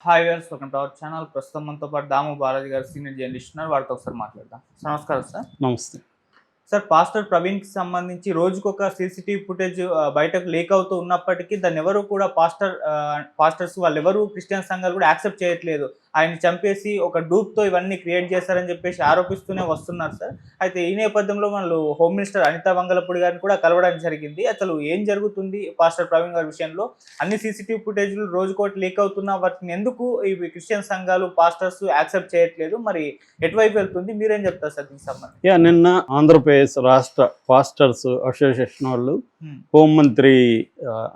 Hi viewers, welcome to our channel. ప్రస్తుతం మనతో పాటు దాము బాలాజీ గారు సీనియర్ జర్నలిస్ట్ ఉన్నారు. వారితో ఒకసారి మాట్లాడదాం. నమస్కారం సార్. నమస్తే. సార్, పాస్టర్ ప్రవీణ్‌కి సంబంధించి రోజుకొక సీసీటీవీ ఫుటేజ్ బయటకు లీక్ అవుతూ ఉన్నప్పటికీ దాన్ని ఎవరు కూడా పాస్టర్స్ వాళ్ళెవరూ క్రిస్టియన్ సంఘాలు కూడా యాక్సెప్ట్ చేయట్లేదు. ఆయన్ని చంపేసి ఒక డూప్‌తో ఇవన్నీ క్రియేట్ చేశారని చెప్పేసి ఆరోపిస్తూనే వస్తున్నారు సార్. అయితే ఈ నేపథ్యంలో వాళ్ళు హోమ్ మినిస్టర్ అనితా వంగలపూడి గారిని కూడా కలవడం జరిగింది. అసలు ఏం జరుగుతుంది పాస్టర్ ప్రవీణ్ గారి విషయంలో? అన్ని సీసీటీవీ ఫుటేజ్‌లు రోజుకోటి లీక్ అవుతున్నా వాటిని ఎందుకు ఇవి క్రిస్టియన్ సంఘాలు పాస్టర్స్ యాక్సెప్ట్ చేయట్లేదు? మరి ఎటువైపు వెళ్తుంది? మీరేం చెప్తారు సార్ దీనికి సంబంధించి? నిన్న ఆంధ్రప్రదేశ్ రాష్ట్ర పాస్టర్స్ అసోసియేషన్ వాళ్ళు హోంమంత్రి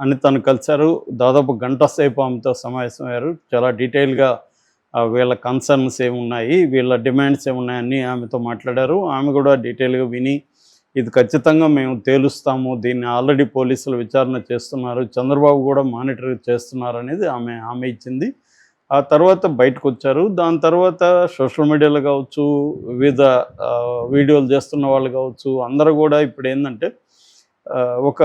అనితను కలిశారు. దాదాపు గంట సేపు ఆమెతో సమావేశమయ్యారు. చాలా డీటెయిల్గా వీళ్ళ కన్సర్న్స్ ఏమున్నాయి, వీళ్ళ డిమాండ్స్ ఏమున్నాయని ఆమెతో మాట్లాడారు. ఆమె కూడా డీటెయిల్గా విని ఇది ఖచ్చితంగా మేము తేలుస్తాము, దీన్ని ఆల్రెడీ పోలీసులు విచారణ చేస్తున్నారు, చంద్రబాబు కూడా మానిటర్ చేస్తున్నారు అనేది ఆమె ఇచ్చింది. ఆ తర్వాత బయటకు వచ్చారు. దాని తర్వాత సోషల్ మీడియాలో కావచ్చు, వివిధ వీడియోలు చేస్తున్న వాళ్ళు కావచ్చు, అందరూ కూడా ఇప్పుడు ఏంటంటే ఒక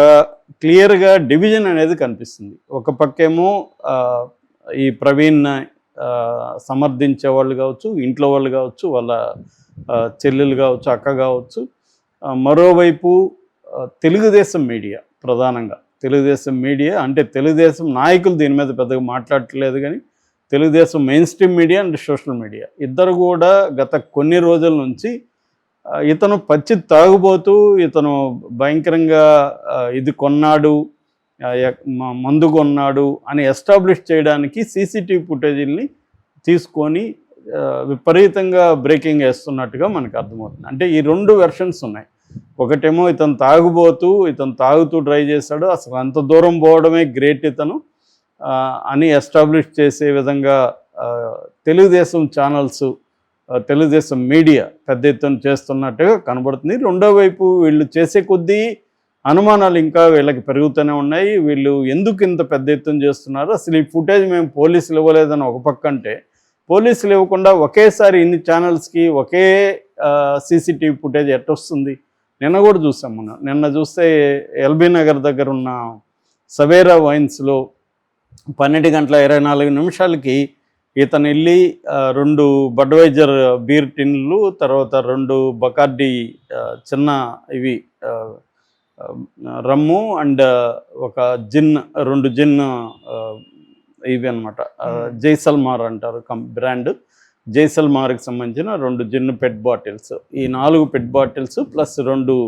క్లియర్గా డివిజన్ అనేది కనిపిస్తుంది. ఒక పక్కేమో ఈ ప్రవీణ్ సమర్థించే వాళ్ళు కావచ్చు, ఇంట్లో వాళ్ళు కావచ్చు, వాళ్ళ చెల్లెలు కావచ్చు, అక్క కావచ్చు. మరోవైపు తెలుగుదేశం మీడియా, ప్రధానంగా తెలుగుదేశం మీడియా అంటే తెలుగుదేశం నాయకులు దీని మీద పెద్దగా మాట్లాడట్లేదు, కానీ Telugu Desam main stream media and social media ఇద్దరు కూడా గత కొన్ని రోజుల నుంచి ఇతను పచ్చి తాగుబోతూ, ఇతను భయంకరంగా ఇది కొన్నాడు, మందు కొన్నాడు అని ఎస్టాబ్లిష్ చేయడానికి సీసీటీవీ ఫుటేజీల్ని తీసుకొని విపరీతంగా బ్రేకింగ్ వేస్తున్నట్టుగా మనకు అర్థమవుతుంది. అంటే ఈ రెండు వెర్షన్స్ ఉన్నాయి. ఒకటేమో ఇతను తాగుతూ డ్రైవ్ చేశాడు, అసలు అంత దూరం పోవడమే గ్రేట్ ఇతను అని ఎస్టాబ్లిష్ చేసే విధంగా తెలుగుదేశం ఛానల్స్, తెలుగుదేశం మీడియా పెద్ద ఎత్తున చేస్తున్నట్టుగా కనబడుతుంది. రెండో వైపు వీళ్ళు చేసే కొద్దీ అనుమానాలు ఇంకా వీళ్ళకి పెరుగుతూనే ఉన్నాయి. వీళ్ళు ఎందుకు ఇంత పెద్ద ఎత్తున చేస్తున్నారు, అసలు ఈ ఫుటేజ్ మేము పోలీసులు ఇవ్వలేదని ఒక పక్క అంటే, పోలీసులు ఇవ్వకుండా ఒకేసారి ఇన్ని ఛానల్స్కి ఒకే సీసీటీవీ ఫుటేజ్ ఎట్టొస్తుంది? నిన్న కూడా చూసాం. నిన్న చూస్తే ఎల్బీ నగర్ దగ్గర ఉన్న సవేరా వైన్స్లో 12:24 ఇతను వెళ్ళి 2 బడ్వైజర్ బీర్ టిన్లు, తర్వాత 2 బకార్డీ చిన్న ఇవి రమ్ము అండ్ ఒక జిన్, 2 జిన్ ఇవి అనమాట, జైసల్మార్ అంటారు బ్రాండ్. జైసల్మార్కి సంబంధించిన 2 జిన్ పెట్ బాటిల్స్, ఈ 4 పెట్ బాటిల్స్ ప్లస్ 2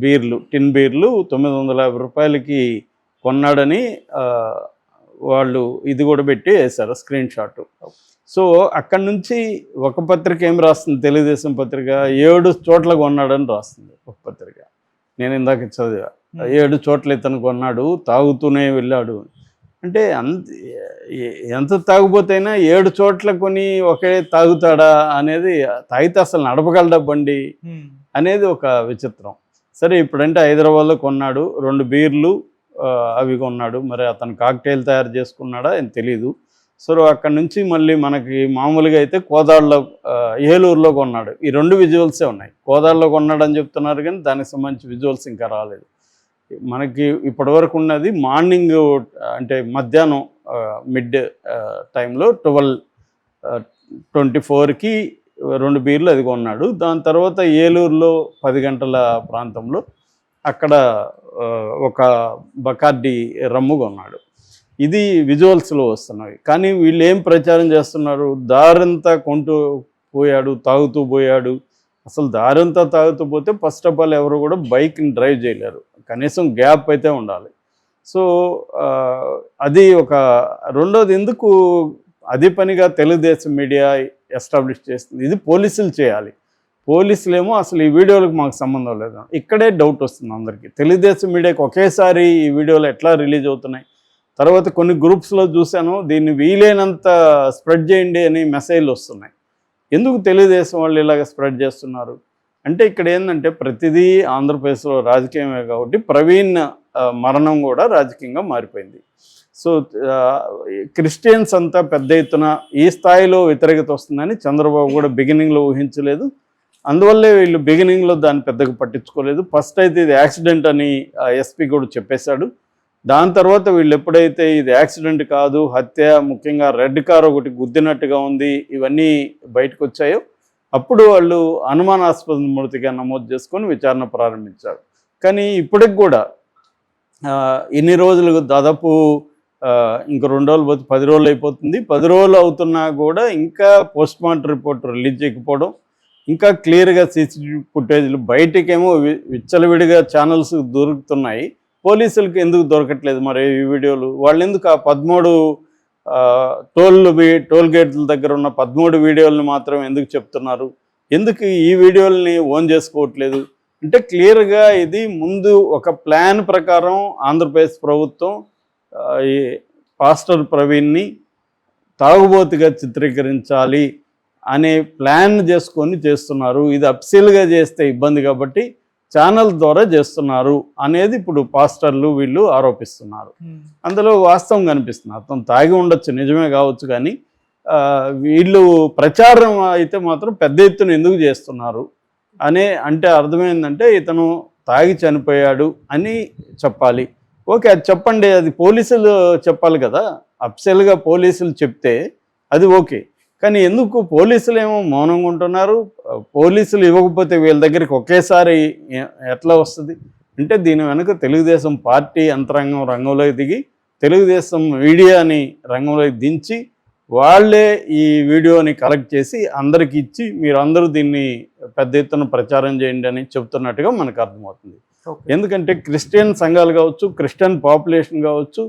బీర్లు, టిన్ బీర్లు 950 రూపాయలకి కొన్నాడని వాళ్ళు ఇది కూడా పెట్టి వేశారు స్క్రీన్ షాట్. సో అక్కడి నుంచి ఒక పత్రిక ఏం రాస్తుంది, తెలుగుదేశం పత్రిక 7 చోట్ల కొన్నాడని రాస్తుంది ఒక పత్రిక. నేను ఇందాక చదివా, 7 చోట్ల ఇతను కొన్నాడు, తాగుతూనే వెళ్ళాడు. అంటే ఎంత తాగుపోతైనా 7 చోట్ల కొని ఒకే తాగుతాడా అనేది, తాగితే అసలు నడపగలడా బండి అనేది ఒక విచిత్రం. సరే, ఇప్పుడంటే హైదరాబాద్లో కొన్నాడు, 2 బీర్లు అవి కొన్నాడు. మరి అతను కాక్టైల్ తయారు చేసుకున్నాడా అని తెలీదు. సో అక్కడి నుంచి మళ్ళీ మనకి మామూలుగా అయితే కోదాడలో, ఏలూరులో కొన్నాడు. ఈ 2 విజువల్సే ఉన్నాయి. కోదాడలో కొన్నాడని చెప్తున్నారు, కానీ దానికి సంబంధించి విజువల్స్ ఇంకా రాలేదు. మనకి ఇప్పటివరకు ఉన్నది మార్నింగ్, అంటే మధ్యాహ్నం మిడ్ టైంలో 12:24కి 2 బీర్లు అది కొన్నాడు. దాని తర్వాత ఏలూరులో 10 గంటల ప్రాంతంలో అక్కడ ఒక బకార్డీ రమ్ము కొన్నాడు. ఇది విజువల్స్లో వస్తున్నవి. కానీ వీళ్ళు ఏం ప్రచారం చేస్తున్నారు, దారంతా కొంటూ పోయాడు, తాగుతూ పోయాడు. అసలు దారంతా తాగుతూ పోతే ఫస్ట్ ఆఫ్ ఆల్ ఎవరు కూడా బైక్ని డ్రైవ్ చేయలేరు, కనీసం గ్యాప్ అయితే ఉండాలి. సో అది ఒక రెండోది. ఎందుకు అదే పనిగా తెలుగుదేశం మీడియా ఎస్టాబ్లిష్ చేస్తుంది, ఇది పోలీసులు చేయాలి. పోలీసులేమో అసలు ఈ వీడియోలకు మాకు సంబంధం లేదు. ఇక్కడే డౌట్ వస్తుంది అందరికీ. తెలుగుదేశం మీడియాకి ఒకేసారి ఈ వీడియోలు ఎట్లా రిలీజ్ అవుతున్నాయి? తర్వాత కొన్ని గ్రూప్స్లో చూశాను, దీన్ని వీలైనంత స్ప్రెడ్ చేయండి అని మెసేజ్లు వస్తున్నాయి. ఎందుకు తెలుగుదేశం వాళ్ళు ఇలాగ స్ప్రెడ్ చేస్తున్నారు అంటే, ఇక్కడ ఏంటంటే ప్రతిదీ ఆంధ్రప్రదేశ్లో రాజకీయమే కాబట్టి ప్రవీణ్ మరణం కూడా రాజకీయంగా మారిపోయింది. సో క్రిస్టియన్స్ అంతా పెద్ద ఎత్తున ఈ స్థాయిలో వ్యతిరేకత వస్తుందని చంద్రబాబు కూడా బిగినింగ్లో ఊహించలేదు. అందువల్లే వీళ్ళు బిగినింగ్లో దాన్ని పెద్దగా పట్టించుకోలేదు. ఫస్ట్ అయితే ఇది యాక్సిడెంట్ అని ఎస్పీ కూడా చెప్పేశాడు. దాని తర్వాత వీళ్ళు ఎప్పుడైతే ఇది యాక్సిడెంట్ కాదు, హత్య, ముఖ్యంగా రెడ్ కార్ ఒకటి గుద్దినట్టుగా ఉంది, ఇవన్నీ బయటకు వచ్చాయో అప్పుడు వాళ్ళు అనుమానాస్పద మృతిగా నమోదు చేసుకొని విచారణ ప్రారంభించారు. కానీ ఇప్పటికి కూడా ఇన్ని రోజులు దాదాపు ఇంక 2 రోజులు పోతే 10 రోజులు అయిపోతుంది. 10 రోజులు అవుతున్నా కూడా ఇంకా పోస్ట్ మార్టం రిపోర్ట్ రిలీజ్ చేయకపోవడం, ఇంకా క్లియర్గా సీసీటీవీ ఫుటేజ్లు బయటకేమో విచ్చలవిడిగా ఛానల్స్ దొరుకుతున్నాయి, పోలీసులకు ఎందుకు దొరకట్లేదు మరి ఈ వీడియోలు? వాళ్ళు ఎందుకు ఆ 13 టోల్ గేట్ల దగ్గర ఉన్న 13 వీడియోలను మాత్రం ఎందుకు చెప్తున్నారు? ఎందుకు ఈ వీడియోలని ఓన్ చేసుకోవట్లేదు? అంటే క్లియర్గా ఇది ముందు ఒక ప్లాన్ ప్రకారం ఆంధ్రప్రదేశ్ ప్రభుత్వం ఈ పాస్టర్ ప్రవీణ్ని తాగుబోతుగా చిత్రీకరించాలి అనే ప్లాన్ చేసుకొని చేస్తున్నారు. ఇది అప్సీల్గా చేస్తే ఇబ్బంది కాబట్టి ఛానల్ ద్వారా చేస్తున్నారు అనేది ఇప్పుడు పాస్టర్లు వీళ్ళు ఆరోపిస్తున్నారు. అందులో వాస్తవం కనిపిస్తుంది. అతను తాగి ఉండొచ్చు, నిజమే కావచ్చు, కానీ వీళ్ళు ప్రచారం అయితే మాత్రం పెద్ద ఎత్తున ఎందుకు చేస్తున్నారు అంటే అర్థమైందంటే ఇతను తాగి చనిపోయాడు అని చెప్పాలి. ఓకే, అది చెప్పండి, అది పోలీసులు చెప్పాలి కదా. అఫ్సెల్గా పోలీసులు చెప్తే అది ఓకే, కానీ ఎందుకు పోలీసులు ఏమో మౌనంగా ఉంటున్నారు? పోలీసులు ఇవ్వకపోతే వీళ్ళ దగ్గరికి ఒకేసారి ఎట్లా వస్తుంది? అంటే దీని వెనుక తెలుగుదేశం పార్టీ యంత్రాంగం రంగంలోకి దిగి తెలుగుదేశం మీడియాని రంగంలోకి దించి వాళ్ళే ఈ వీడియోని కలెక్ట్ చేసి అందరికి ఇచ్చి మీరందరూ దీన్ని పెద్ద ఎత్తున ప్రచారం చేయండి అని చెప్తున్నట్టుగా మనకు అర్థమవుతుంది. ఎందుకంటే క్రిస్టియన్ సంఘాలు కావచ్చు, క్రిస్టియన్ పాపులేషన్ కావచ్చు,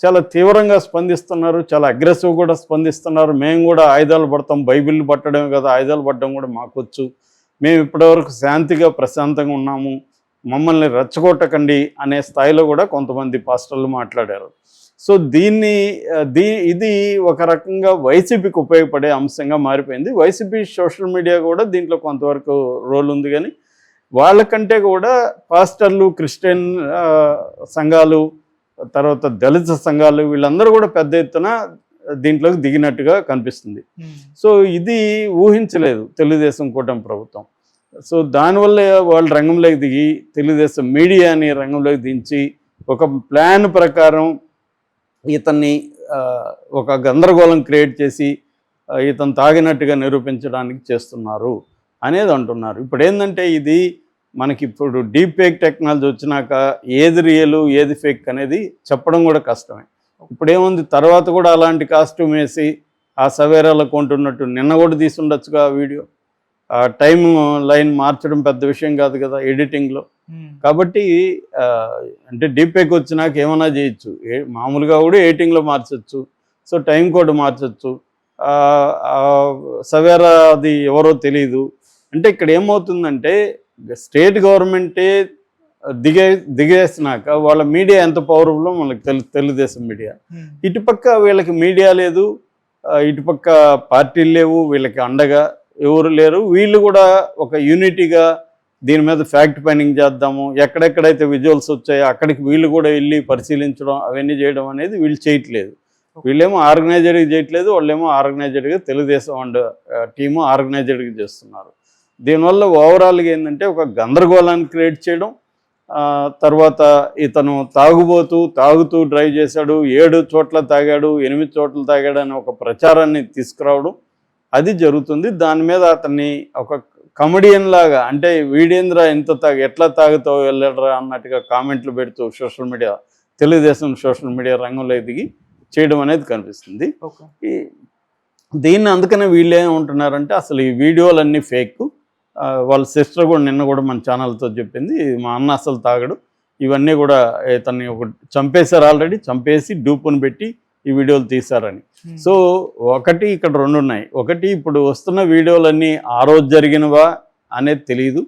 చాలా తీవ్రంగా స్పందిస్తున్నారు, చాలా అగ్రెసివ్ కూడా స్పందిస్తున్నారు. మేము కూడా ఆయుధాలు పడతాం, బైబిల్ పట్టడమే కదా, ఆయుధాలు పట్టడం కూడా మాకొచ్చు, మేము ఇప్పటివరకు శాంతిగా ప్రశాంతంగా ఉన్నాము, మమ్మల్ని రెచ్చగొట్టకండి అనే స్థాయిలో కూడా కొంతమంది పాస్టర్లు మాట్లాడారు. సో ఇది ఒక రకంగా వైసీపీకి ఉపయోగపడే అంశంగా మారిపోయింది. వైసీపీ సోషల్ మీడియా కూడా దీంట్లో కొంతవరకు రోల్ ఉంది, కానీ వాళ్ళకంటే కూడా పాస్టర్లు, క్రిస్టియన్ సంఘాలు, తర్వాత దళిత సంఘాలు, వీళ్ళందరూ కూడా పెద్ద ఎత్తున దీంట్లోకి దిగినట్టుగా కనిపిస్తుంది. సో ఇది ఊహించలేదు తెలుగుదేశం కూటమి ప్రభుత్వం. సో దానివల్ల వాళ్ళు రంగంలోకి దిగి తెలుగుదేశం మీడియాని రంగంలోకి దించి ఒక ప్లాన్ ప్రకారం ఇతన్ని ఒక గందరగోళం క్రియేట్ చేసి ఇతను తాగినట్టుగా నిరూపించడానికి చేస్తున్నారు అనేది అంటున్నారు. ఇప్పుడు ఏంటంటే ఇది మనకి ఇప్పుడు డీప్ ఫేక్ టెక్నాలజీ వచ్చినాక ఏది రియలు ఏది ఫేక్ అనేది చెప్పడం కూడా కష్టమే. ఇప్పుడేముంది, తర్వాత కూడా అలాంటి కాస్ట్యూమ్ వేసి ఆ సవేరాలో కొంటున్నట్టు నిన్న కూడా తీసుండొచ్చుగా వీడియో. టైం లైన్ మార్చడం పెద్ద విషయం కాదు కదా ఎడిటింగ్లో. కాబట్టి అంటే డీప్ ఫేక్ వచ్చినాక ఏమైనా చేయొచ్చు, మామూలుగా కూడా ఎడిటింగ్లో మార్చచ్చు, సో టైం కోడ్ మార్చచ్చు, సవేరా అది ఎవరో తెలీదు. అంటే ఇక్కడ ఏమవుతుందంటే స్టేట్ గవర్నమెంటే దిగేసినాక వాళ్ళ మీడియా ఎంత పవర్ఫుల్లో మనకు తెలుగుదేశం మీడియా. ఇటుపక్క వీళ్ళకి మీడియా లేదు, ఇటుపక్క పార్టీలు లేవు, వీళ్ళకి అండగా ఎవరు లేరు. వీళ్ళు కూడా ఒక యూనిటీగా దీని మీద ఫ్యాక్ట్ ఫైండింగ్ చేద్దాము, ఎక్కడెక్కడైతే విజువల్స్ వచ్చాయో అక్కడికి వీళ్ళు కూడా వెళ్ళి పరిశీలించడం అవన్నీ చేయడం అనేది వీళ్ళు చేయట్లేదు. వీళ్ళేమో ఆర్గనైజర్గా చేయట్లేదు, వాళ్ళేమో ఆర్గనైజర్గా తెలుగుదేశం అండ్ టీము ఆర్గనైజర్గా చేస్తున్నారు. దీనివల్ల ఓవరాల్గా ఏంటంటే ఒక గందరగోళాన్ని క్రియేట్ చేయడం, తర్వాత ఇతను తాగుతూ డ్రైవ్ చేశాడు, 7 చోట్ల తాగాడు, 8 చోట్ల తాగాడు అని ఒక ప్రచారాన్ని తీసుకురావడం అది జరుగుతుంది. దాని మీద అతన్ని ఒక కమెడియన్ లాగా, అంటే వీడేంద్ర ఎట్లా తాగుతావు వెళ్ళడరా అన్నట్టుగా కామెంట్లు పెడుతూ తెలుగుదేశం సోషల్ మీడియా రంగంలో దిగి చేయడం అనేది కనిపిస్తుంది. దీన్ని అందుకనే వీళ్ళు ఏమంటున్నారంటే అసలు ఈ వీడియోలన్నీ ఫేక్. వాళ్ళ సిస్టర్ కూడా నిన్న కూడా మన ఛానల్తో చెప్పింది, మా అన్న అసలు తాగడు, ఇవన్నీ కూడా ఇతన్ని చంపేశారు, ఆల్రెడీ చంపేసి డూపును పెట్టి ఈ వీడియోలు తీశారని. సో ఒకటి ఇక్కడ 2 ఉన్నాయి. ఒకటి ఇప్పుడు వస్తున్న వీడియోలన్నీ ఆ రోజు జరిగినవా అనేది తెలియదు,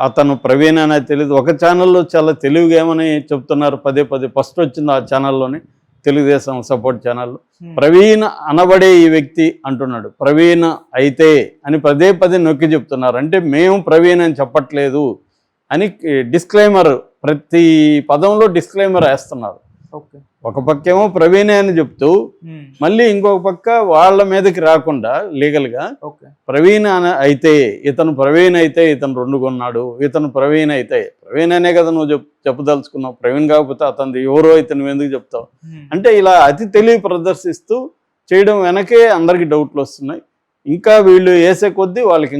అతను ప్రవీణ్ అనేది తెలియదు. ఒక ఛానల్లో చాలా తెలివిగా ఏమని చెప్తున్నారు, పదే ఫస్ట్ వచ్చింది ఆ ఛానల్లోనే, తెలుగుదేశం సపోర్ట్ ఛానల్లో ప్రవీణ్ అనబడే ఈ వ్యక్తి అంటున్నాడు, ప్రవీణ్ అయితే అని పదే నొక్కి చెప్తున్నారు. అంటే మేము ప్రవీణ్ అని చెప్పట్లేదు అని డిస్క్లైమర్, ప్రతి పదంలో డిస్క్లైమర్ వేస్తున్నారు. ఓకే. ఒక పక్కేమో ప్రవీణే అని చెప్తూ మళ్ళీ ఇంకొక పక్క వాళ్ళ మీదకి రాకుండా లీగల్గా ఓకే. ప్రవీణ్ అయితే ఇతను ప్రవీణ్ అయితే ఇతను 2 కొన్నాడు, ఇతను ప్రవీణ్ అయితే ప్రవీణ్ అనే కదా నువ్వు చెప్పదలుచుకున్నావు, ప్రవీణ్ కాకపోతే అతను ఎవరో ఇతను ఎందుకు చెప్తావు అంటే ఇలా అతి తెలివి ప్రదర్శిస్తూ చేయడం వెనకే అందరికీ డౌట్లు వస్తున్నాయి. ఇంకా వీళ్ళు వేసే కొద్దీ వాళ్ళకి